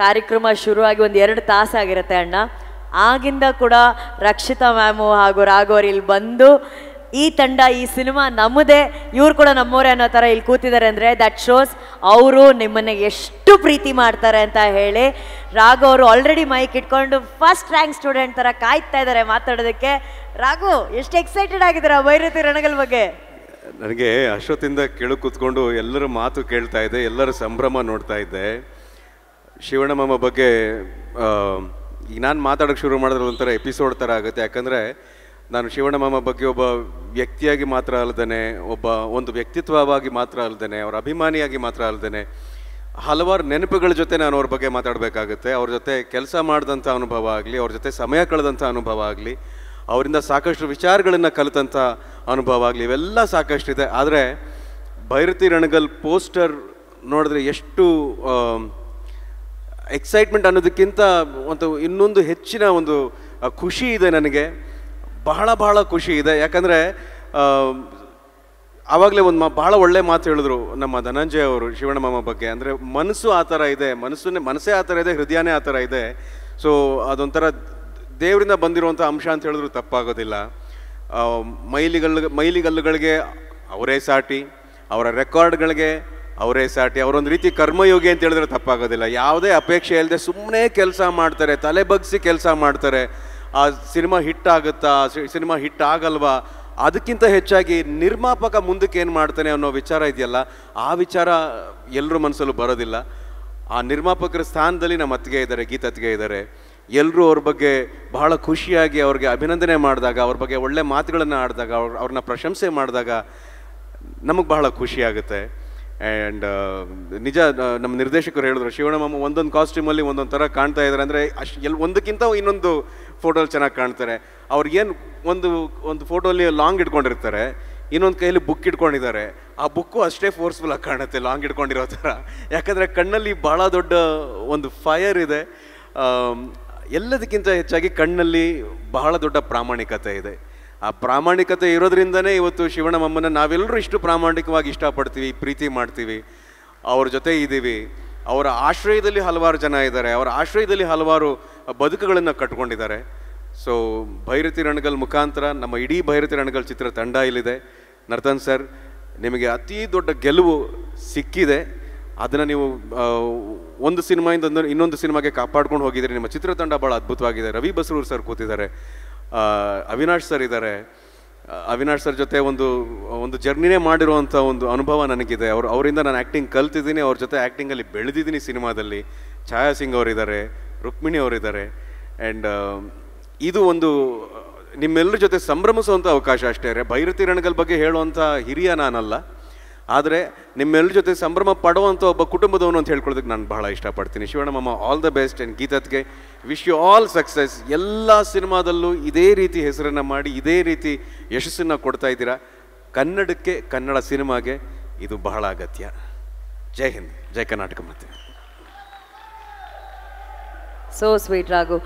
ಕಾರ್ಯಕ್ರಮ ಶುರುವಾಗಿ ಒಂದು 2 ತಾಸಾಗಿರುತ್ತೆ ಅಣ್ಣ. ಆಗಿಂದ ಕೂಡ ರಕ್ಷಿತಾ ಮ್ಯಾಮು ಹಾಗೂ ರಾಘವರು ಇಲ್ಲಿ ಬಂದು ಈ ತಂಡ ಈ ಸಿನಿಮಾ ನಮ್ಮದೇ, ಇವ್ರು ಕೂಡ ನಮ್ಮವರೇ ಅನ್ನೋ ಥರ ಇಲ್ಲಿ ಕೂತಿದ್ದಾರೆ ಅಂದರೆ ದಟ್ ಶೋಸ್ ಅವರು ನಿಮ್ಮನ್ನು ಎಷ್ಟು ಪ್ರೀತಿ ಮಾಡ್ತಾರೆ ಅಂತ ಹೇಳಿ. ರಾಘು ಅವರು ಆಲ್ರೆಡಿ ಮೈಕ್ ಇಟ್ಕೊಂಡು ಫಸ್ಟ್ ರ್ಯಾಂಕ್ ಸ್ಟೂಡೆಂಟ್ ಥರ ಕಾಯ್ತಾ ಇದ್ದಾರೆ ಮಾತಾಡೋದಕ್ಕೆ. ರಾಘು ಎಷ್ಟು ಎಕ್ಸೈಟೆಡ್ ಆಗಿದ್ದೀರಾ ಭೈರತಿ ರಣಗಲ್ ಬಗ್ಗೆ? ನನಗೆ ಅಷ್ಟೊತ್ತಿಂದ ಕೇಳು ಕೂತ್ಕೊಂಡು ಎಲ್ಲರ ಮಾತು ಕೇಳ್ತಾ ಇದ್ದೆ, ಎಲ್ಲರ ಸಂಭ್ರಮ ನೋಡ್ತಾ ಇದ್ದೆ. ಶಿವಣ್ಣ ಮಾಮ ಬಗ್ಗೆ ಈಗ ನಾನು ಮಾತಾಡೋಕ್ಕೆ ಶುರು ಮಾಡಿದ್ರೆ ಒಂಥರ ಎಪಿಸೋಡ್ ಥರ ಆಗುತ್ತೆ. ಯಾಕಂದರೆ ನಾನು ಶಿವಣ್ಣ ಮಾಮ ಬಗ್ಗೆ ಒಬ್ಬ ವ್ಯಕ್ತಿಯಾಗಿ ಮಾತ್ರ ಅಲ್ಲದೇ, ಒಂದು ವ್ಯಕ್ತಿತ್ವವಾಗಿ ಮಾತ್ರ ಅಲ್ಲದೇ, ಅವರ ಅಭಿಮಾನಿಯಾಗಿ ಮಾತ್ರ ಅಲ್ಲದೇ, ಹಲವಾರು ನೆನಪುಗಳ ಜೊತೆ ನಾನು ಅವ್ರ ಬಗ್ಗೆ ಮಾತಾಡಬೇಕಾಗುತ್ತೆ. ಅವ್ರ ಜೊತೆ ಕೆಲಸ ಮಾಡಿದಂಥ ಅನುಭವ ಆಗಲಿ, ಅವ್ರ ಜೊತೆ ಸಮಯ ಕಳೆದಂಥ ಅನುಭವ ಆಗಲಿ, ಅವರಿಂದ ಸಾಕಷ್ಟು ವಿಚಾರಗಳನ್ನು ಕಲಿತಂಥ ಅನುಭವ ಆಗಲಿ, ಇವೆಲ್ಲ ಸಾಕಷ್ಟಿದೆ. ಆದರೆ ಭೈರತಿ ರಣಗಲ್ ಪೋಸ್ಟರ್ ನೋಡಿದ್ರೆ ಎಷ್ಟು ಎಕ್ಸೈಟ್ಮೆಂಟ್ ಅನ್ನೋದಕ್ಕಿಂತ ಇನ್ನೊಂದು ಹೆಚ್ಚಿನ ಒಂದು ಖುಷಿ ಇದೆ ನನಗೆ. ಬಹಳ ಖುಷಿ ಇದೆ. ಯಾಕಂದರೆ ಆವಾಗಲೇ ಒಂದು ಬಹಳ ಒಳ್ಳೆ ಮಾತು ಹೇಳಿದ್ರು ನಮ್ಮ ಧನಂಜಯ ಅವರು ಶಿವಣ್ಣ ಮಾಮ ಬಗ್ಗೆ. ಅಂದರೆ ಮನಸ್ಸು ಆ ಥರ ಇದೆ, ಮನಸ್ಸೇ ಆ ಥರ ಇದೆ, ಹೃದಯನೇ ಆ ಥರ ಇದೆ. ಸೊ ಅದೊಂಥರ ದೇವರಿಂದ ಬಂದಿರುವಂಥ ಅಂಶ ಅಂತ ಹೇಳಿದ್ರು ತಪ್ಪಾಗೋದಿಲ್ಲ. ಮೈಲಿಗಲ್ಲುಗಳಿಗೆ ಅವರೇ ಸಾಟಿ, ಅವರ ರೆಕಾರ್ಡ್ಗಳಿಗೆ ಅವರೇ ಸಾಟಿ, ಅವರೊಂದು ರೀತಿ ಕರ್ಮಯೋಗಿ ಅಂತ ಹೇಳಿದ್ರೆ ತಪ್ಪಾಗೋದಿಲ್ಲ. ಯಾವುದೇ ಅಪೇಕ್ಷೆ ಇಲ್ಲದೆ ಸುಮ್ಮನೆ ಕೆಲಸ ಮಾಡ್ತಾರೆ, ತಲೆ ಬಗ್ಗಿಸಿ ಕೆಲಸ ಮಾಡ್ತಾರೆ. ಆ ಸಿನಿಮಾ ಹಿಟ್ ಆಗುತ್ತಾ, ಸಿನಿಮಾ ಹಿಟ್ ಆಗಲ್ವಾ, ಅದಕ್ಕಿಂತ ಹೆಚ್ಚಾಗಿ ನಿರ್ಮಾಪಕ ಮುಂದಕ್ಕೆ ಏನು ಮಾಡ್ತಾನೆ ಅನ್ನೋ ವಿಚಾರ ಇದೆಯಲ್ಲ, ಆ ವಿಚಾರ ಎಲ್ಲರ ಮನಸ್ಸಲ್ಲೂ ಬರೋದಿಲ್ಲ. ಆ ನಿರ್ಮಾಪಕರ ಸ್ಥಾನದಲ್ಲಿ ನಮ್ಮ ಅತ್ತಿಗೆ ಇದ್ದಾರೆ, ಗೀತತ್ತಿಗೆ ಇದ್ದಾರೆ. ಎಲ್ಲರೂ ಅವ್ರ ಬಗ್ಗೆ ಬಹಳ ಖುಷಿಯಾಗಿ ಅವ್ರಿಗೆ ಅಭಿನಂದನೆ ಮಾಡಿದಾಗ, ಅವ್ರ ಬಗ್ಗೆ ಒಳ್ಳೆ ಮಾತುಗಳನ್ನು ಆಡಿದಾಗ, ಅವ್ರನ್ನ ಪ್ರಶಂಸೆ ಮಾಡಿದಾಗ ನಮಗೆ ಬಹಳ ಖುಷಿಯಾಗುತ್ತೆ. ಆ್ಯಂಡ್ ನಿಜ ನಮ್ಮ ನಿರ್ದೇಶಕರು ಹೇಳಿದ್ರು, ಶಿವಣ್ಣ ಮಾಮ ಒಂದೊಂದು ಕಾಸ್ಟ್ಯೂಮಲ್ಲಿ ಒಂದೊಂದು ಥರ ಕಾಣ್ತಾ ಇದ್ದಾರೆ. ಅಂದರೆ ಒಂದಕ್ಕಿಂತ ಇನ್ನೊಂದು ಫೋಟೋಲ್ಲಿ ಚೆನ್ನಾಗಿ ಕಾಣ್ತಾರೆ. ಅವ್ರಿಗೇನು ಒಂದು ಫೋಟೋಲ್ಲಿ ಲಾಂಗ್ ಇಟ್ಕೊಂಡಿರ್ತಾರೆ, ಇನ್ನೊಂದು ಕೈಯಲ್ಲಿ ಬುಕ್ ಇಟ್ಕೊಂಡಿದ್ದಾರೆ. ಆ ಬುಕ್ಕು ಅಷ್ಟೇ ಫೋರ್ಸ್ಫುಲ್ಲಾಗಿ ಕಾಣುತ್ತೆ ಲಾಂಗ್ ಇಟ್ಕೊಂಡಿರೋ ಥರ. ಯಾಕಂದರೆ ಕಣ್ಣಲ್ಲಿ ಭಾಳ ದೊಡ್ಡ ಒಂದು ಫೈರ್ ಇದೆ. ಎಲ್ಲದಕ್ಕಿಂತ ಹೆಚ್ಚಾಗಿ ಕಣ್ಣಲ್ಲಿ ಬಹಳ ದೊಡ್ಡ ಪ್ರಾಮಾಣಿಕತೆ ಇದೆ. ಆ ಪ್ರಾಮಾಣಿಕತೆ ಇರೋದ್ರಿಂದನೇ ಇವತ್ತು ಶಿವಣ್ಣ ಮಾಮನ ನಾವೆಲ್ಲರೂ ಇಷ್ಟು ಪ್ರಾಮಾಣಿಕವಾಗಿ ಇಷ್ಟಪಡ್ತೀವಿ, ಪ್ರೀತಿ ಮಾಡ್ತೀವಿ, ಅವ್ರ ಜೊತೆ ಇದ್ದೀವಿ. ಅವರ ಆಶ್ರಯದಲ್ಲಿ ಹಲವಾರು ಜನ ಇದ್ದಾರೆ, ಅವರ ಆಶ್ರಯದಲ್ಲಿ ಹಲವಾರು ಬದುಕುಗಳನ್ನು ಕಟ್ಕೊಂಡಿದ್ದಾರೆ. ಸೊ ಭೈರತಿ ರಣಗಲ್ ಮುಖಾಂತರ ನಮ್ಮ ಇಡೀ ಭೈರತಿ ರಣಗಲ್ ಚಿತ್ರ ತಂಡ ಇಲ್ಲಿದೆ. ನರ್ತನ್ ಸರ್, ನಿಮಗೆ ಅತಿ ದೊಡ್ಡ ಗೆಲುವು ಸಿಕ್ಕಿದೆ. ಅದನ್ನು ನೀವು ಒಂದು ಸಿನಿಮಾಯಿಂದ ಇನ್ನೊಂದು ಸಿನಿಮಾಗೆ ಕಾಪಾಡ್ಕೊಂಡು ಹೋಗಿದ್ದೀರಿ. ನಿಮ್ಮ ಚಿತ್ರತಂಡ ಭಾಳ ಅದ್ಭುತವಾಗಿದೆ. ರವಿ ಬಸ್ರೂರ್ ಸರ್ ಕೂತಿದ್ದಾರೆ, ಅವಿನಾಶ್ ಸರ್ ಇದ್ದಾರೆ. ಅವಿನಾಶ್ ಸರ್ ಜೊತೆ ಒಂದು ಜರ್ನಿನೇ ಮಾಡಿರುವಂಥ ಒಂದು ಅನುಭವ ನನಗಿದೆ. ಅವರಿಂದ ನಾನು ಆ್ಯಕ್ಟಿಂಗ್ ಕಲ್ತಿದ್ದೀನಿ, ಅವ್ರ ಜೊತೆ ಆ್ಯಕ್ಟಿಂಗಲ್ಲಿ ಬೆಳೆದಿದ್ದೀನಿ ಸಿನಿಮಾದಲ್ಲಿ. ಛಾಯಾ ಸಿಂಗ್ ಅವರಿದ್ದಾರೆ, ರುಕ್ಮಿಣಿ ಅವರಿದ್ದಾರೆ. ಆ್ಯಂಡ್ ಇದು ಒಂದು ನಿಮ್ಮೆಲ್ಲರ ಜೊತೆ ಸಂಭ್ರಮಿಸುವಂಥ ಅವಕಾಶ ಅಷ್ಟೇ. ಭೈರತಿ ರಣಗಲ್ ಬಗ್ಗೆ ಹೇಳುವಂಥ ಹಿರಿಯ ನಾನಲ್ಲ, ಆದರೆ ನಿಮ್ಮೆಲ್ಲರ ಜೊತೆ ಸಂಭ್ರಮ ಪಡುವಂಥ ಒಬ್ಬ ಕುಟುಂಬದವನು ಅಂತ ಹೇಳ್ಕೊಳ್ಳೋದಕ್ಕೆ ನಾನು ಬಹಳ ಇಷ್ಟಪಡ್ತೀನಿ. ಶಿವಣ್ಣ ಮಾಮ, ಆಲ್ ದ ಬೆಸ್ಟ್. ಆ್ಯಂಡ್ ಗೀತತ್ಗೆ ವಿಶ್ ಯು ಆಲ್ ಸಕ್ಸಸ್. ಎಲ್ಲ ಸಿನಿಮಾದಲ್ಲೂ ಇದೇ ರೀತಿ ಹೆಸರನ್ನು ಮಾಡಿ ಇದೇ ರೀತಿ ಯಶಸ್ಸನ್ನು ಕೊಡ್ತಾ ಇದ್ದೀರಾ. ಕನ್ನಡಕ್ಕೆ, ಕನ್ನಡ ಸಿನಿಮಾಗೆ ಇದು ಬಹಳ ಅಗತ್ಯ. ಜೈ ಹಿಂದ್, ಜೈ ಕರ್ನಾಟಕ. ಮತ್ತೆ ಸೋ ಸ್ವೀಟ್ ರಾಘು.